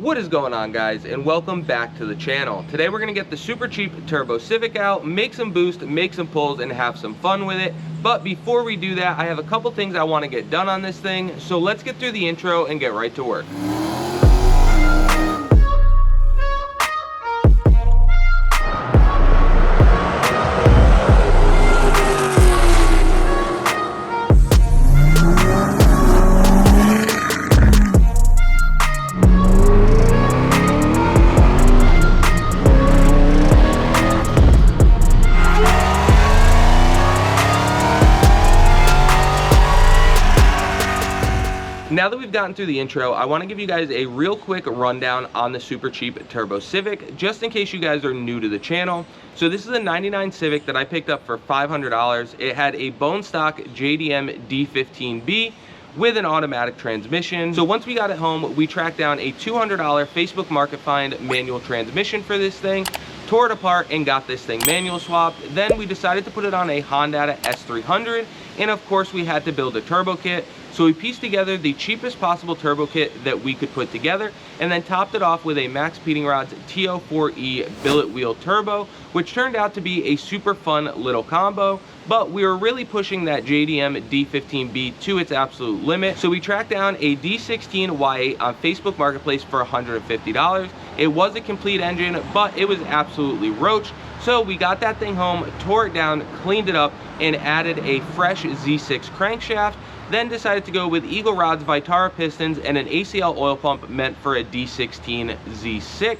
What is going on, guys, and welcome back to the channel. Today we're going to get the Super Cheap Turbo Civic out, make some boost, make some pulls, and have some fun with it. But before we do that, I have a couple things I want to get done on this thing, so let's get through the intro and get right to work. Now that we've gotten through the intro, I want to give you guys a real quick rundown on the Super Cheap Turbo Civic, just in case you guys are new to the channel. So this is a 99 Civic that I picked up for $500. It had a bone stock JDM D15B with an automatic transmission. So once we got it home, we tracked down a $200 Facebook Market Find manual transmission for this thing, tore it apart, and got this thing manual swapped. Then we decided to put it on a Hondata S300, and of course we had to build a turbo kit. So we pieced together the cheapest possible turbo kit that we could put together, and then topped it off with a Max Speeding Rods TO4E billet wheel turbo, which turned out to be a super fun little combo. But we were really pushing that JDM D15B to its absolute limit. So we tracked down a D16 Y8 on Facebook Marketplace for $150. It was a complete engine, but it was absolutely roached. So we got that thing home, tore it down, cleaned it up, and added a fresh Z6 crankshaft. Then decided to go with Eagle Rod's Vitara pistons and an ACL oil pump meant for a D16 Z6.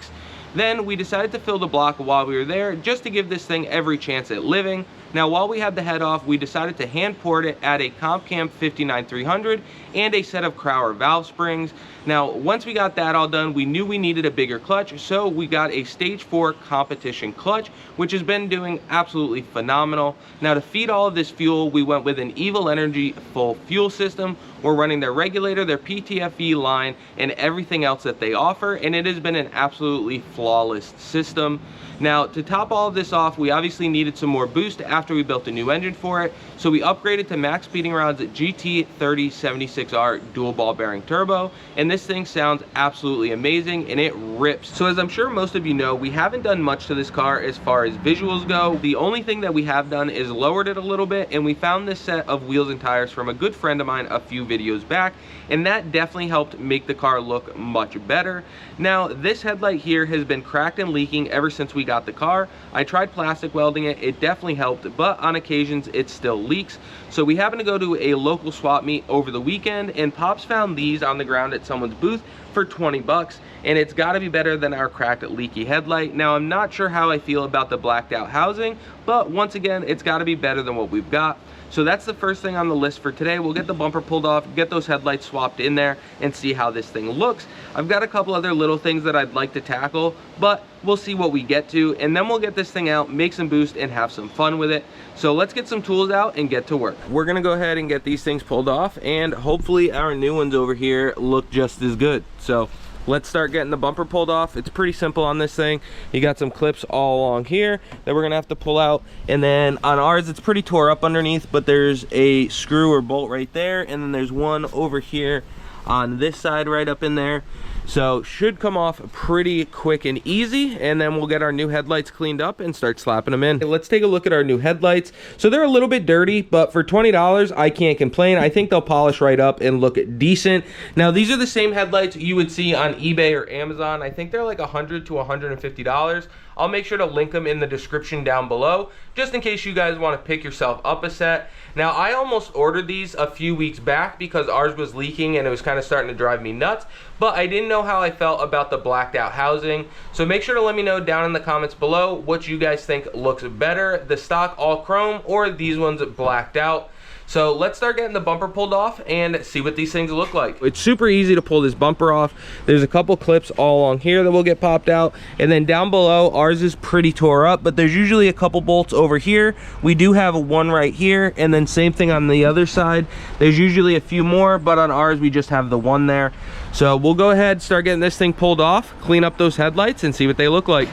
Then we decided to fill the block while we were there, just to give this thing every chance at living. Now, while we had the head off, we decided to hand port it at a Comp Cam 59300 and a set of Crowler valve springs. Now, once we got that all done, we knew we needed a bigger clutch, so we got a Stage 4 competition clutch, which has been doing absolutely phenomenal. Now, to feed all of this fuel, we went with an Evil Energy full fuel system. We're running their regulator, their PTFE line, and everything else that they offer, and it has been an absolutely flawless system. Now, to top all of this off, we obviously needed some more boost after we built a new engine for it, so we upgraded to Max Speeding Rods GT3076R dual ball bearing turbo, and this thing sounds absolutely amazing, and it rips. So as I'm sure most of you know, we haven't done much to this car as far as visuals go. The only thing that we have done is lowered it a little bit, and we found this set of wheels and tires from a good friend of mine a few videos back, and that definitely helped make the car look much better. Now, this headlight here has been cracked and leaking ever since we got the car. I tried plastic welding it, it definitely helped, but on occasions it still leaks. So we happened to go to a local swap meet over the weekend, and Pops found these on the ground at someone's booth for 20 bucks, and it's got to be better than our cracked leaky headlight. Now, I'm not sure how I feel about the blacked out housing, but once again, it's got to be better than what we've got. So that's the first thing on the list for today. We'll get the bumper pulled off, get those headlights swapped in there, and see how this thing looks. I've got a couple other little things that I'd like to tackle, but we'll see what we get to, and then we'll get this thing out, make some boost, and have some fun with it. So let's get some tools out and get to work. We're gonna go ahead and get these things pulled off, and hopefully our new ones over here look just as good. So let's start getting the bumper pulled off. It's pretty simple on this thing. You got some clips all along here that we're gonna have to pull out, and then on ours it's pretty tore up underneath, but there's a screw or bolt right there, and then there's one over here on this side right up in there. So should come off pretty quick and easy, and then we'll get our new headlights cleaned up and start slapping them in. Let's take a look at our new headlights. So they're a little bit dirty, but for $20 I can't complain. I think they'll polish right up and look decent. Now, these are the same headlights you would see on eBay or Amazon. I think they're like $100 to $150. I'll make sure to link them in the description down below, just in case you guys want to pick yourself up a set. Now, I almost ordered these a few weeks back because ours was leaking and it was kind of starting to drive me nuts, but I didn't know how I felt about the blacked out housing. So make sure to let me know down in the comments below what you guys think looks better, the stock all chrome or these ones blacked out. So let's start getting the bumper pulled off and see what these things look like. It's super easy to pull this bumper off. There's a couple clips all along here that will get popped out, and then down below ours is pretty tore up, but there's usually a couple bolts over here. We do have one right here, and then same thing on the other side. There's usually a few more, but on ours we just have the one there. So we'll go ahead, start getting this thing pulled off, clean up those headlights, and see what they look like.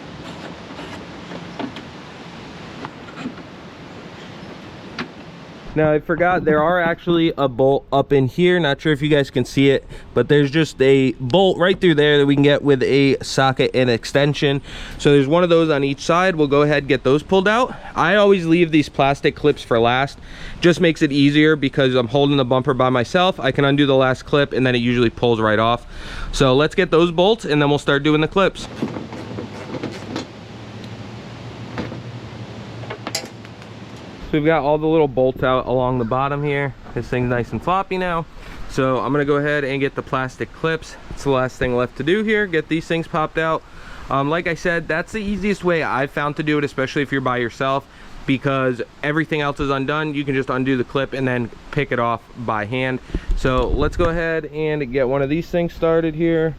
Now I forgot, there are actually a bolt up in here. Not sure if you guys can see it, but there's just a bolt right through there that we can get with a socket and extension. So there's one of those on each side. We'll go ahead and get those pulled out. I always leave these plastic clips for last. Just makes it easier because I'm holding the bumper by myself. I can undo the last clip and then it usually pulls right off. So let's get those bolts and then we'll start doing the clips. So we've got all the little bolts out along the bottom here. This thing's nice and floppy now. So I'm gonna go ahead and get the plastic clips. It's the last thing left to do here. Get these things popped out. Like I said, that's the easiest way I've found to do it, especially if you're by yourself, because everything else is undone. You can just undo the clip and then pick it off by hand. So let's go ahead and get one of these things started here.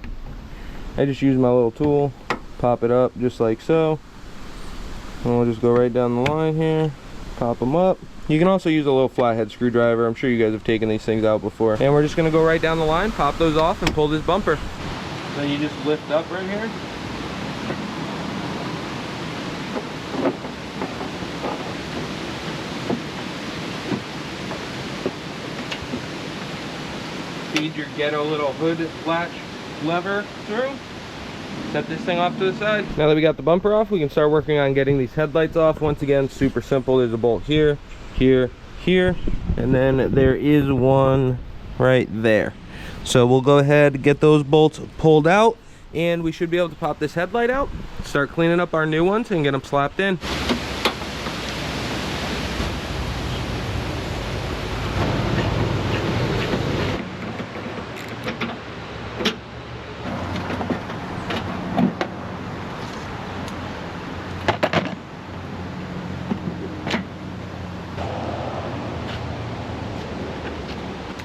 I just use my little tool, pop it up just like so. And we'll just go right down the line here. Pop them up. You can also use a little flathead screwdriver. I'm sure you guys have taken these things out before. And we're just going to go right down the line, pop those off, and pull this bumper. So you just lift up right here. Feed your ghetto little hood latch lever through. Set this thing off to the side. Now that we got the bumper off, we can start working on getting these headlights off. Once again, super simple. There's a bolt here, here, here, and then there is one right there. So we'll go ahead and get those bolts pulled out, and we should be able to pop this headlight out, start cleaning up our new ones, and get them slapped in.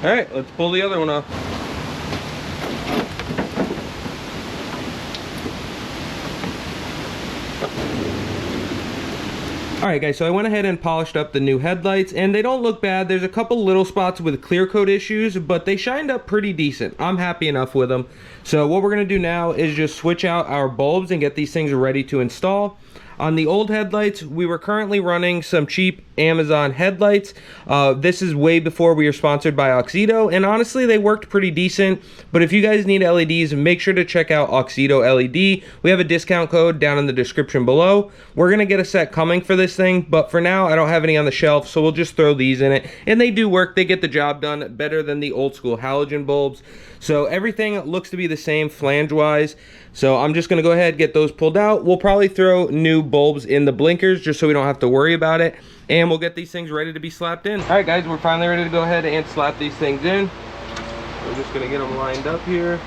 All right, let's pull the other one off. All right guys, so I went ahead and polished up the new headlights and they don't look bad. There's a couple little spots with clear coat issues, but they shined up pretty decent. I'm happy enough with them. So what we're gonna do now is just switch out our bulbs and get these things ready to install. On the old headlights, we were currently running some cheap Amazon headlights. This is way before we were sponsored by AUXITO, and honestly, they worked pretty decent. But if you guys need LEDs, make sure to check out AUXITO LED. We have a discount code down in the description below. We're gonna get a set coming for this thing, but for now, I don't have any on the shelf, so we'll just throw these in it. And they do work, they get the job done better than the old school halogen bulbs. So everything looks to be the same flange-wise. So I'm just gonna go ahead and get those pulled out. We'll probably throw new bulbs in the blinkers just so we don't have to worry about it. And we'll get these things ready to be slapped in. All right guys, we're finally ready to go ahead and slap these things in. We're just gonna get them lined up here.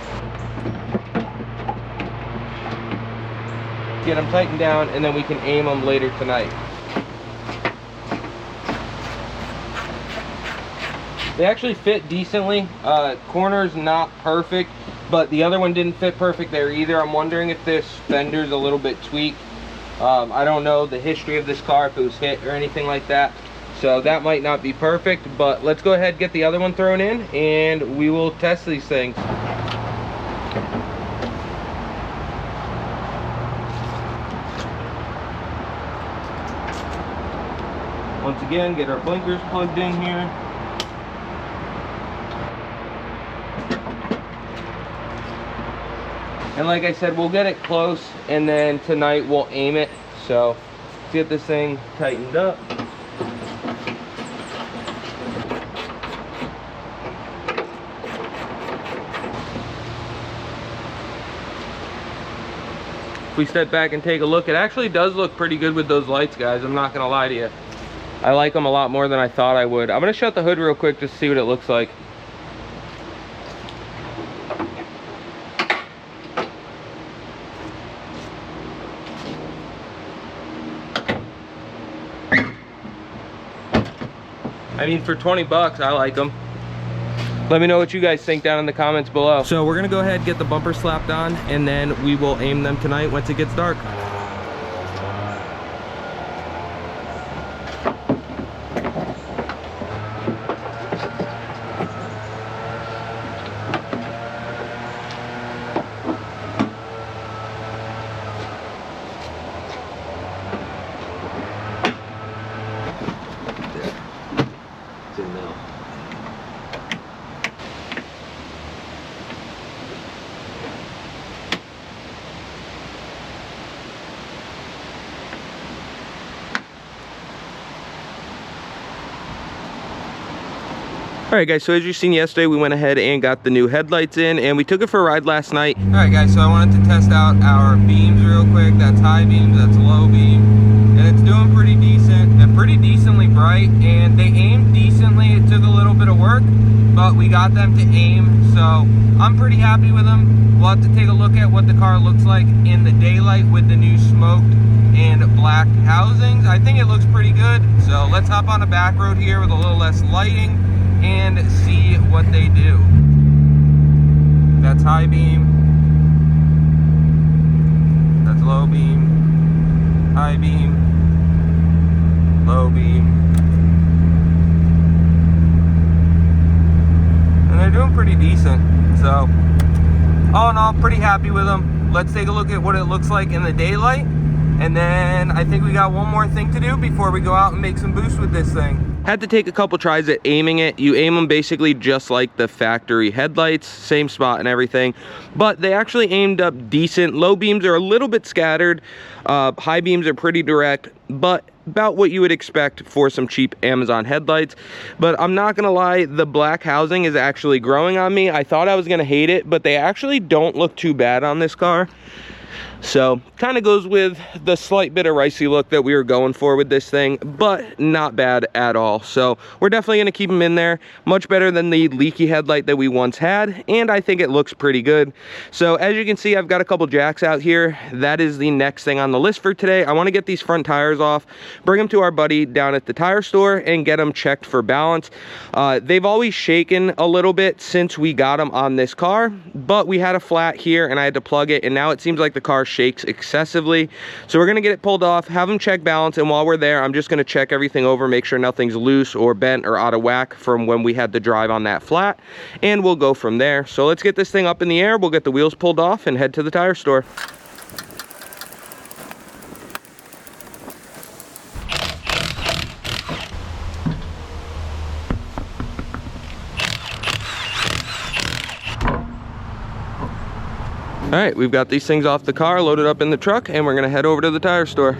Get them tightened down and then we can aim them later tonight. They actually fit decently. Corner's not perfect, but the other one didn't fit perfect there either. I'm wondering if this fender's a little bit tweaked. I don't know the history of this car, if it was hit or anything like that. So that might not be perfect, but let's go ahead and get the other one thrown in and we will test these things. Once again, get our blinkers plugged in here. And like I said, we'll get it close and then tonight we'll aim it. So let's get this thing tightened up. If we step back and take a look, it actually does look pretty good with those lights, guys. I'm not gonna lie to you. I like them a lot more than I thought I would. I'm gonna shut the hood real quick just to see what it looks like. I mean, for 20 bucks, I like them. Let me know what you guys think down in the comments below. So we're gonna go ahead and get the bumper slapped on and then we will aim them tonight once it gets dark. Alright guys, so as you seen yesterday, we went ahead and got the new headlights in, and we took it for a ride last night. Alright guys, so I wanted to test out our beams real quick. That's high beams, that's low beam, and it's doing pretty decent. They're pretty decently bright, and they aimed decently. It took a little bit of work, but we got them to aim, so I'm pretty happy with them. We'll have to take a look at what the car looks like in the daylight with the new smoked and black housings. I think it looks pretty good, so let's hop on a back road here with a little less lighting and see what they do. That's high beam, that's low beam, high beam, low beam, and they're doing pretty decent. So all in all, pretty happy with them. Let's take a look at what it looks like in the daylight, and then I think we got one more thing to do before we go out and make some boost with this thing. Had to take a couple tries at aiming it. You aim them basically just like the factory headlights, same spot and everything, but they actually aimed up decent. Low beams are a little bit scattered, high beams are pretty direct, but about what you would expect for some cheap Amazon headlights. But I'm not gonna lie, the black housing is actually growing on me. I thought I was gonna hate it, but they actually don't look too bad on this car. So kind of goes with the slight bit of ricey look that we were going for with this thing, but not bad at all. So we're definitely going to keep them in there. Much better than the leaky headlight that we once had, and I think it looks pretty good. So as you can see, I've got a couple jacks out here. That is the next thing on the list for today. I want to get these front tires off, bring them to our buddy down at the tire store, and get them checked for balance. They've always shaken a little bit since we got them on this car, but we had a flat here and I had to plug it, and now it seems like the car shakes excessively. So we're gonna get it pulled off, have them check balance, and while we're there, I'm just gonna check everything over, make sure nothing's loose or bent or out of whack from when we had to drive on that flat, and we'll go from there. So let's get this thing up in the air, we'll get the wheels pulled off and head to the tire store. All right, we've got these things off the car, loaded up in the truck, and we're gonna head over to the tire store.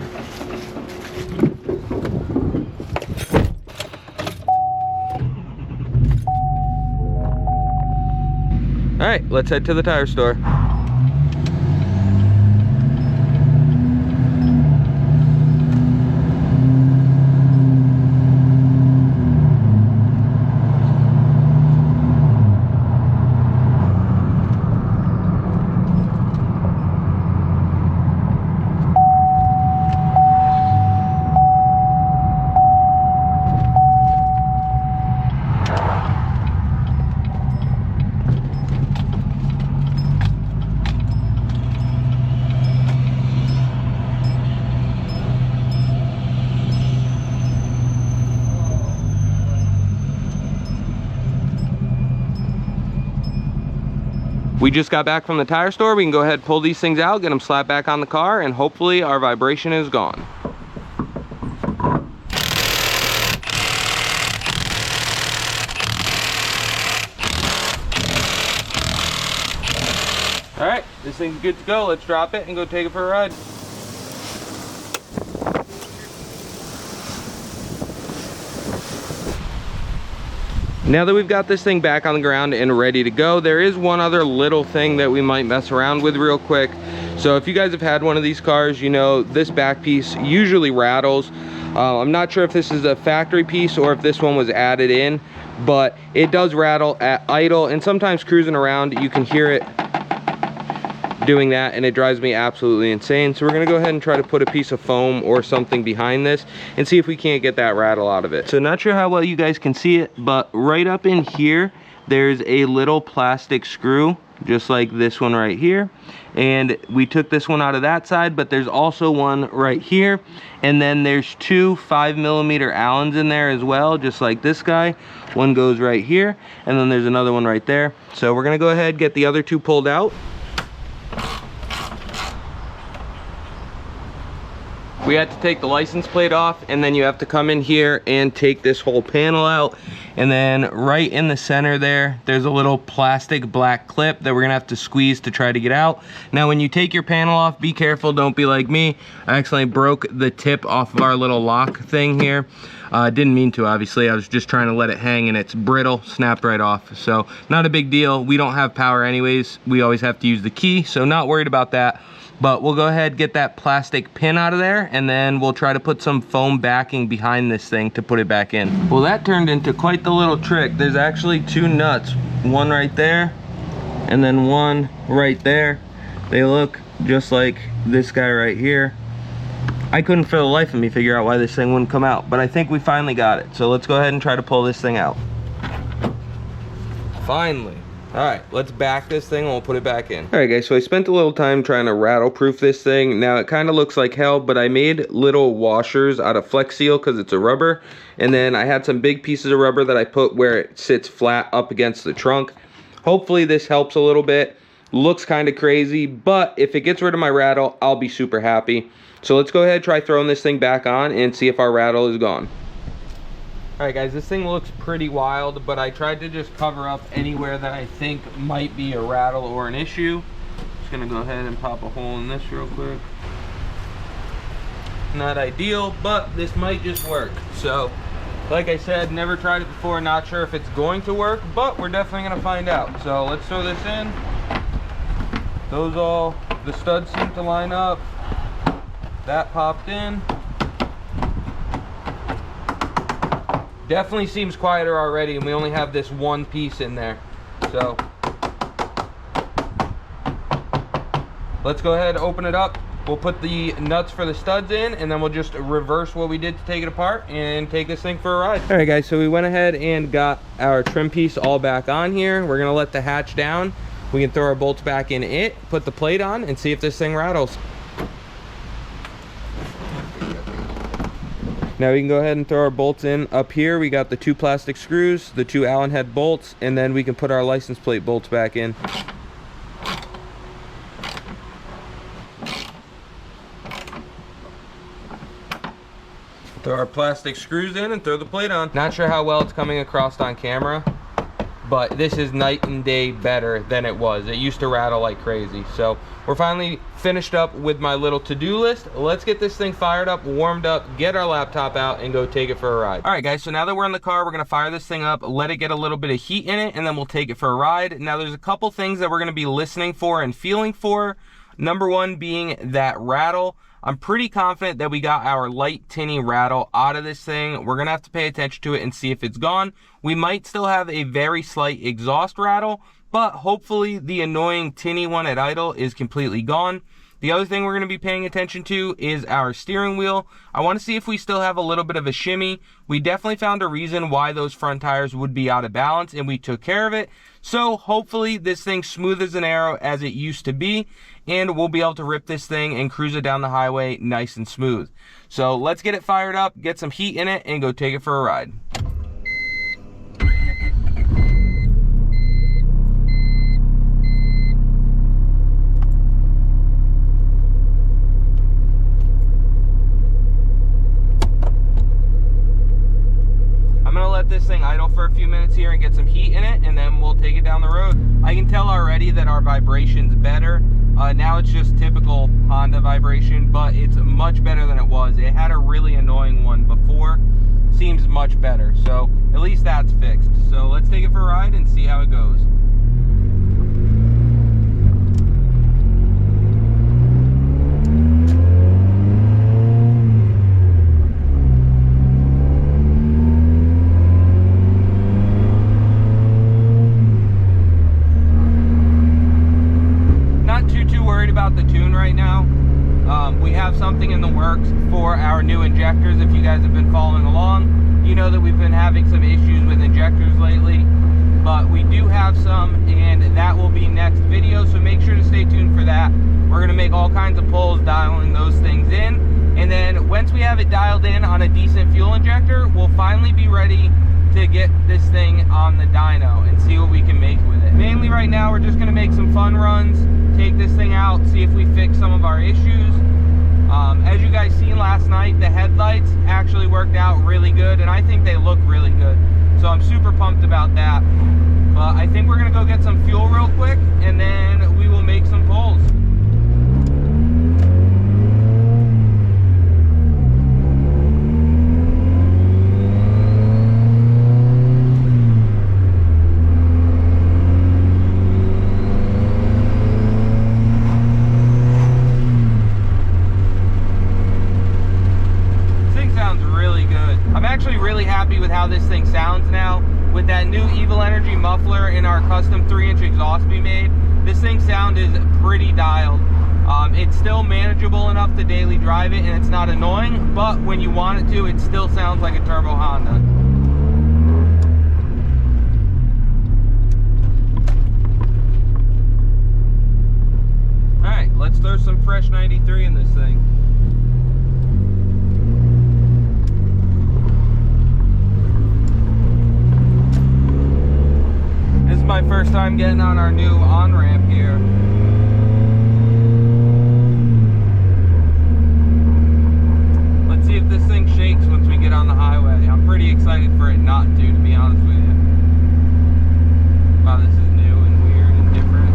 All right, let's head to the tire store. We just got back from the tire store. We can go ahead and pull these things out, get them slapped back on the car, and hopefully our vibration is gone. All right, this thing's good to go. Let's drop it and go take it for a ride. Now that we've got this thing back on the ground and ready to go, there is one other little thing that we might mess around with real quick. So if you guys have had one of these cars, you know this back piece usually rattles. I'm not sure if this is a factory piece or if this one was added in, but it does rattle at idle, and sometimes cruising around you can hear it doing that, and it drives me absolutely insane. So we're gonna go ahead and try to put a piece of foam or something behind this and see if we can't get that rattle out of it. So not sure how well you guys can see it, but right up in here there's a little plastic screw just like this one right here, and we took this one out of that side, but there's also one right here, and then there's two 5mm Allens in there as well, just like this guy. One goes right here, and then there's another one right there. So we're gonna go ahead, get the other two pulled out. we had to take the license plate off, and then you have to come in here and take this whole panel out. And then right in the center there's a little plastic black clip that we're gonna have to squeeze to try to get out. Now when you take your panel off, be careful, don't be like me. I accidentally broke the tip off of our little lock thing here. Didn't mean to, obviously. I was just trying to let it hang, and it's brittle, snapped right off. So not a big deal. We don't have power anyways. We always have to use the key, so not worried about that. But we'll go ahead, get that plastic pin out of there, and then we'll try to put some foam backing behind this thing to put it back in. Well, that turned into quite the little trick. There's actually two nuts, one right there, and then one right there. They look just like this guy right here. I couldn't for the life of me figure out why this thing wouldn't come out, but I think we finally got it. So let's go ahead and try to pull this thing out. Finally. All right, let's back this thing and we'll put it back in. All right, guys, so I spent a little time trying to rattle proof this thing. Now, it kind of looks like hell, but I made little washers out of Flex Seal because it's a rubber. And then I had some big pieces of rubber that I put where it sits flat up against the trunk. Hopefully this helps a little bit. Looks kind of crazy, but if it gets rid of my rattle, I'll be super happy. So let's go ahead, try throwing this thing back on and see if our rattle is gone. All right, guys, this thing looks pretty wild, but I tried to just cover up anywhere that I think might be a rattle or an issue. Just gonna go ahead and pop a hole in this real quick. Not ideal, but this might just work. So, like I said, never tried it before, not sure if it's going to work, but we're definitely gonna find out. So let's throw this in. The studs seem to line up. That popped in. Definitely seems quieter already, and we only have this one piece in there. So let's go ahead and open it up. We'll put the nuts for the studs in, and then we'll just reverse what we did to take it apart and take this thing for a ride. All right, guys, so we went ahead and got our trim piece all back on here. We're gonna let the hatch down. We can throw our bolts back in it, put the plate on, and see if this thing rattles. Now we can go ahead and throw our bolts in. Up here we got the two plastic screws, the two Allen head bolts, and then we can put our license plate bolts back in. Throw our plastic screws in and throw the plate on. Not sure how well it's coming across on camera, but this is night and day better than it was. It used to rattle like crazy. So we're finally finished up with my little to-do list. Let's get this thing fired up, warmed up, get our laptop out, and go take it for a ride. All right, guys, so now that we're in the car, we're gonna fire this thing up, let it get a little bit of heat in it, and then we'll take it for a ride. Now, there's a couple things that we're gonna be listening for and feeling for. Number one being that rattle. I'm pretty confident that we got our light tinny rattle out of this thing. We're gonna have to pay attention to it and see if it's gone. We might still have a very slight exhaust rattle, but hopefully the annoying tinny one at idle is completely gone. The other thing we're going to be paying attention to is our steering wheel. I want to see if we still have a little bit of a shimmy. We definitely found a reason why those front tires would be out of balance, and we took care of it. So hopefully this thing's smooth as an arrow as it used to be, and we'll be able to rip this thing and cruise it down the highway nice and smooth. So let's get it fired up, get some heat in it, and go take it for a ride. This thing idle for a few minutes here and get some heat in it, and then we'll take it down the road. I can tell already that our vibration's better. Now it's just typical Honda vibration, but it's much better than it was. It had a really annoying one before. Seems much better, so at least that's fixed. So let's take it for a ride and see how it goes. About the tune right now. We have something in the works for our new injectors. If you guys have been following along, you know that we've been having some issues with injectors lately, but we do have some, and that will be next video, so make sure to stay tuned for that. We're going to make all kinds of pulls dialing those things in, and then once we have it dialed in on a decent fuel injector, we'll finally be ready to get this thing on the dyno and see what we can make with it. Mainly right now, we're just going to make some fun runs, take this thing out, see if we fix some of our issues. As you guys seen last last night, the headlights actually worked out really good, and I think they look really good. So I'm super pumped about that. But I think we're gonna go get some fuel real quick, and then we will make some pulls. Really happy with how this thing sounds now. With that new Evil Energy muffler and our custom 3-inch exhaust we made, this thing sound is pretty dialed. It's still manageable enough to daily drive it, and it's not annoying, but when you want it to, it still sounds like a turbo Honda. Alright, let's throw some fresh 93 in this thing. My first time getting on our new on-ramp here. Let's see if this thing shakes once we get on the highway. I'm pretty excited for it not to be honest with you. Wow, this is new and weird and different.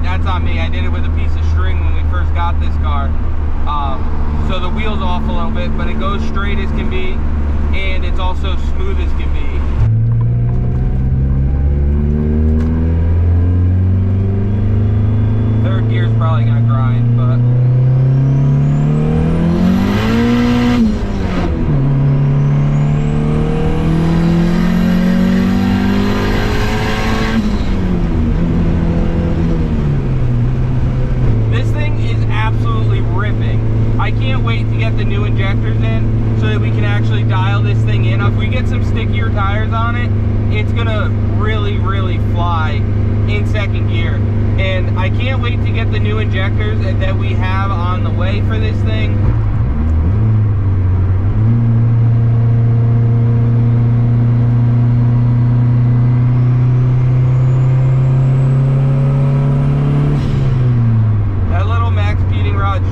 That's on me. I did it with a piece of string when we first got this car. So the wheel's off a little bit, but it goes straight as can be, and it's also smooth as can be. Third gear's probably gonna grind, but I can't wait to get the new injectors in so that we can actually dial this thing in. If we get some stickier tires on it, it's gonna really fly in second gear. And I can't wait to get the new injectors that we have on the way for this thing.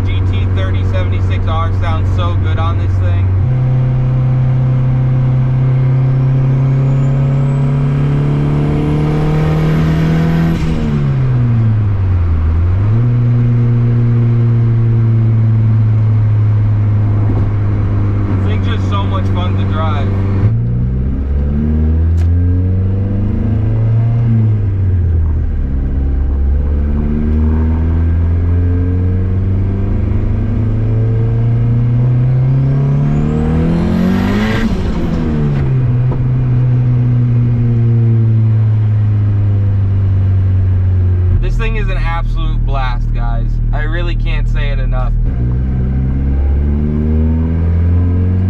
GT3076R sounds so good on this thing. This thing's just so much fun to drive. Absolute blast, guys. I really can't say it enough.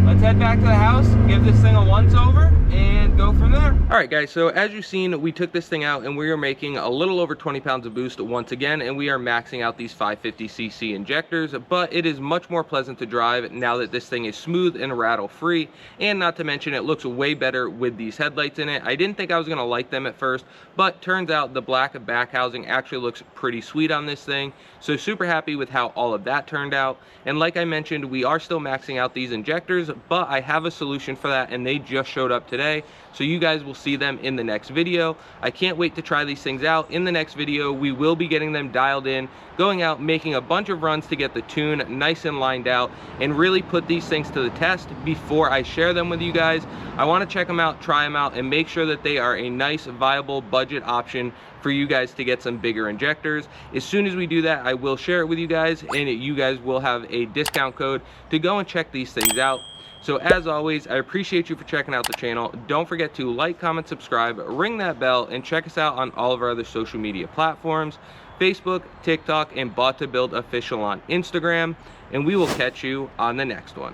Let's head back to the house, give this thing a once over, and go from there. All right, guys, so as you've seen, we took this thing out and we are making a little over 20 pounds of boost once again, and we are maxing out these 550cc injectors, but it is much more pleasant to drive now that this thing is smooth and rattle free, and not to mention it looks way better with these headlights in it. I didn't think I was gonna like them at first, but turns out the black back housing actually looks pretty sweet on this thing, so super happy with how all of that turned out. And like I mentioned, we are still maxing out these injectors, but I have a solution for that, and they just showed up today, so you guys will see them in the next video. I can't wait to try these things out. In the next video, we will be getting them dialed in, going out, making a bunch of runs to get the tune nice and lined out, and really put these things to the test before I share them with you guys. I want to check them out, try them out, and make sure that they are a nice, viable budget option for you guys to get some bigger injectors. As soon as we do that, I will share it with you guys, and you guys will have a discount code to go and check these things out. So as always, I appreciate you for checking out the channel. Don't forget to like, comment, subscribe, ring that bell, and check us out on all of our other social media platforms, Facebook, TikTok, and Bought to Build Official on Instagram. And we will catch you on the next one.